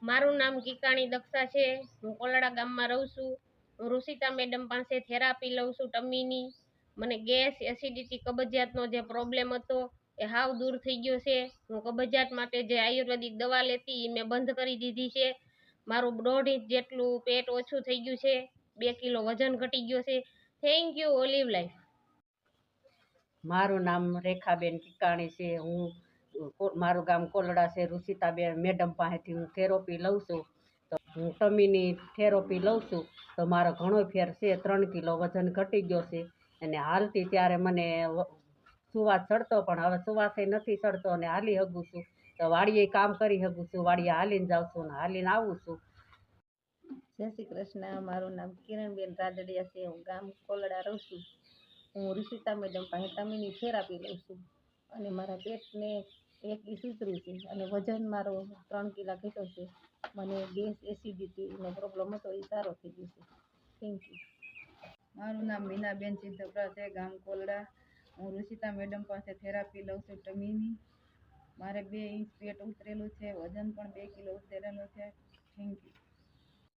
મારું નામ કિકાણી દક્ષા છે। હું કોલડા ગામમાં રહું છું। હું ઋષિતા મેડમ પાસે થેરાપી લઉં છું ટમીની। મને ગેસ એસિડિટી કબજિયાતનો જે પ્રોબ્લેમ હતો એ હાવ દૂર થઈ ગયો છે। હું કબજિયાત માટે જે આયુર્વેદિક દવા લેતી એ મેં બંધ કરી દીધી છે। મારું 1.5 ઇંચ જેટલું પેટ ઓછું થઈ ગયું છે। 2 કિલો વજન ઘટી ગયો છે। Thank you olive life. મારું નામ રેખાબેન કિકાણી છે। હું મારું ગામ કોલડા છે। ઋષિતાબેન મેડમ પાસેથી હું થેરાપી લઉં છું। તો હું ટમીની થેરાપી લઉં છું તો મારો ઘણો ફેર છે। 3 કિલો વજન ઘટી ગયો છે અને હાલતી ત્યારે મને સુવાસ ચડતો પણ હવે સુવાસે નથી ચડતો અને હાલી શકું છું। તો વાડીએ કામ કરી શકું છું। વાડીએ હાલીને જાઉં છું ને હાલીને આવું છું। જય શ્રી કૃષ્ણ। મારું નામ કિરણબેન રાદડિયા છે। હું ગામ કોલડા રહું છું। હું ઋષિતા મેડમ પાસે ટમીની થેરાપી લઉં છું અને મારા પેટને એક સુધર્યું છે અને વજન મારો 3 કિલા ઘટ્યો છે। મને ગેસ એસિડિટીનો પ્રોબ્લેમ હતો એ સારો થઈ ગયો છે। Thank you. મારું નામ મીનાબેન સિદ્ધપરા છે, ગામ કોલડા। હું ઋષિતા મેડમ પાસે થેરાપી લઉં છું ટમીની। મારે 2 ઇંચ પેટ ઉતરેલું છે, વજન પણ 2 કિલો ઉતરેલું છે। Thank you.